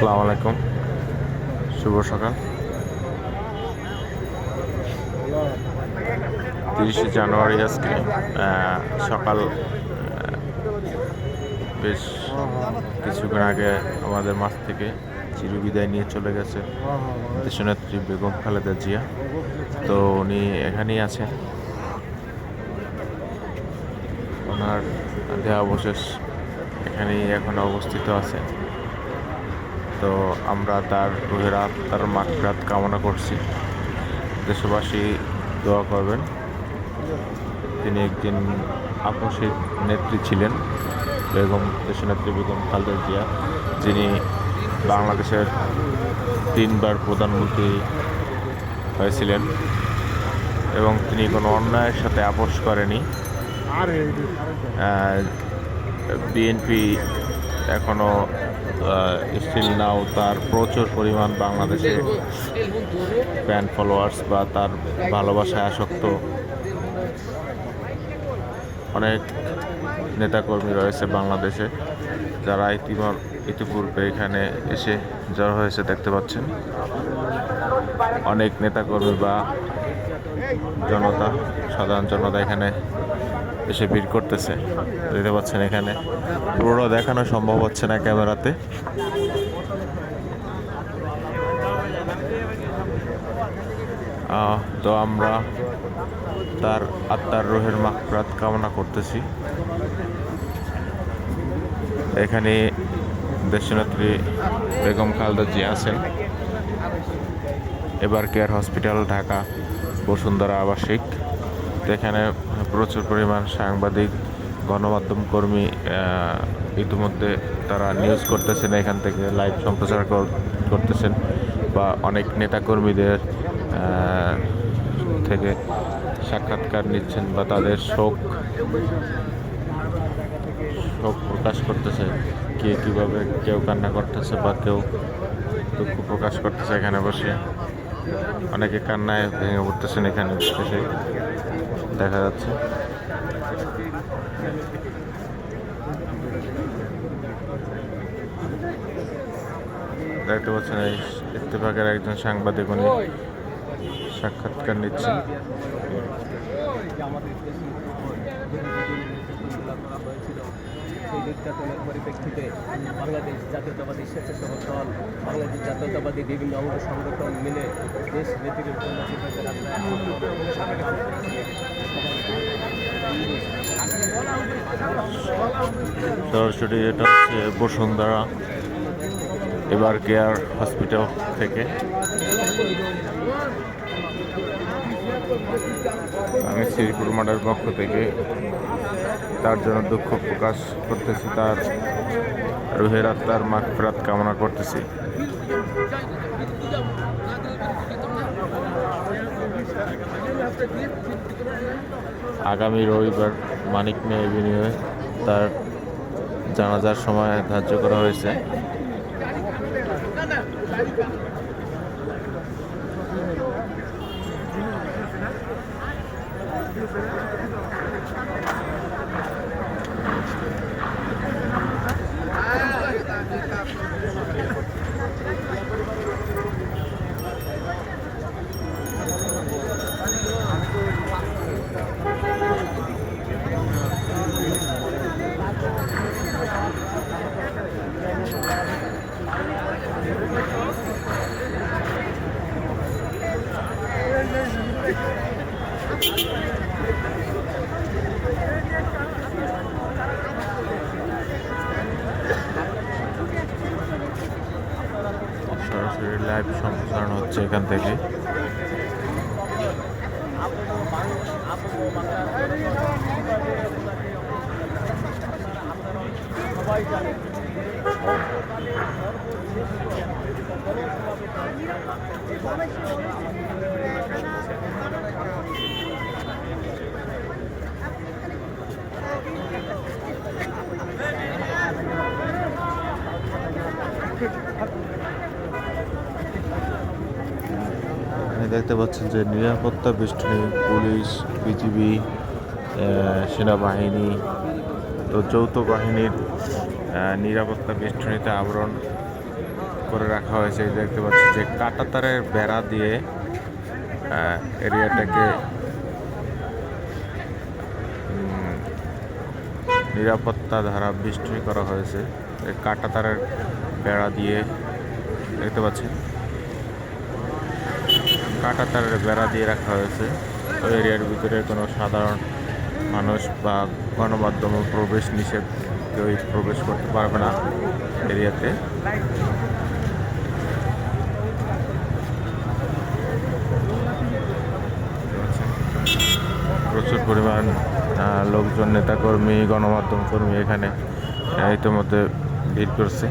আসসালামু আলাইকুম, শুভ সকাল। 30শে জানুয়ারি আজকে সকাল বেশ কিছুক্ষণ আগে আমাদের মাছ থেকে চিরবিদায় নিয়ে চলে গেছে দেশনেত্রী বেগম খালেদা জিয়া। তো উনি এখানেই আছেন, ওনার দেহাবশেষ এখানেই এখন অবস্থিত আছে। তো আমরা তার রুহের আত্মার মাগফিরাত কামনা করছি। দেশবাসী দোয়া করবেন। তিনি একজন আপসিক নেত্রী ছিলেন, দেশনেত্রী বেগম খালেদা জিয়া, যিনি বাংলাদেশের 3বার প্রধানমন্ত্রী হয়েছিলেন এবং তিনি কোনো অন্যায়ের সাথে আপোষ করেনি। বিএনপি এখনও স্টিল নাও তার প্রচুর পরিমাণ বাংলাদেশে ফ্যান ফলোয়ার্স বা তার ভালোবাসায় আসক্ত অনেক নেতাকর্মী রয়েছে বাংলাদেশে, যারা ইতিপূর্বে এখানে এসে জড়ো হয়েছে। দেখতে পাচ্ছেন অনেক নেতাকর্মী বা জনতা, সাধারণ জনতা এখানে এসে ভিড় করতেছে। দেখতে পাচ্ছেন এখানে পুরো দেখানো সম্ভব হচ্ছে না ক্যামেরাতে। তো আমরা তার আত্মার রুহের মাগফিরাত কামনা করতেছি। এখানে দেশনেত্রী বেগম খালেদা জিয়া আছেন। এবার কেয়ার হসপিটাল, ঢাকা, বসুন্ধরা আবাসিক। এখানে প্রচুর পরিমাণ সাংবাদিক, গণমাধ্যম কর্মী ইতিমধ্যে তারা নিউজ করতেছেন, এখান থেকে লাইভ সম্প্রচার করতেছেন বা অনেক নেতাকর্মীদের থেকে সাক্ষাৎকার নিচ্ছেন বা তাদের শোক প্রকাশ করতেছে। কে কীভাবে, কেউ কান্না করতেছে বা কেউ দুঃখ প্রকাশ করতেছে। এখানে বসে অনেকে কান্নায় ভেঙে পড়তেছেন, এখানে এসে দেখা যাচ্ছে। দেখতে পাচ্ছেন এই ইত্তেফাকের একজন সাংবাদিক, উনি সাক্ষাৎকার নিচ্ছেন। সেই নির্যাতনের পরিপ্রেক্ষিতে বাংলাদেশ জাতীয়তাবাদী স্বেচ্ছাসেবক দল, বাংলাদেশ জাতীয়তাবাদী বিভিন্ন অঙ্গ সংগঠন মিলে দেশ নেত্রীর জন্য সরাসরি এটা হচ্ছে বসুন্ধরা এবার কেয়ার হসপিটাল থেকে। আমি শ্রীপুর মাঠের পক্ষ থেকে তার জন্য দুঃখ প্রকাশ করতেছি, তার রুহের আত্মার মাগফিরাত কামনা করতেছি। আগামী রবিবার মানিক মিয়া এভিনিউয়ে তার জানাজার সময় ধার্য করা হয়েছে। সরাসরি লাইভ সম্প্রসারণ হচ্ছে এখান থেকে। দেখতে পাচ্ছেন যে নিরাপত্তা বেষ্টনী, পুলিশ, বিজিবি, সেনাবাহিনী, তো যৌথ বাহিনীর নিরাপত্তা বেষ্টনীতে আবরণ করে রাখা হয়েছে। এই দেখতে পাচ্ছি যে কাঁটাতারের বেড়া দিয়ে এরিয়াটাকে নিরাপত্তা ধারা বেষ্টনী করা হয়েছে। এই কাঁটাতারের বেড়া দিয়ে দেখতে পাচ্ছেন, কাঁটাতারের বেড়া দিয়ে রাখা হয়েছে। ওই এরিয়ার ভিতরে কোনো সাধারণ মানুষ বা গণমাধ্যম প্রবেশ নিষেধ, কেউই প্রবেশ করতে পারবে না এরিয়াতে। প্রচুর পরিমাণ লোকজন, নেতাকর্মী, গণমাধ্যম কর্মী এখানে ইতিমধ্যে ভিড় করছে।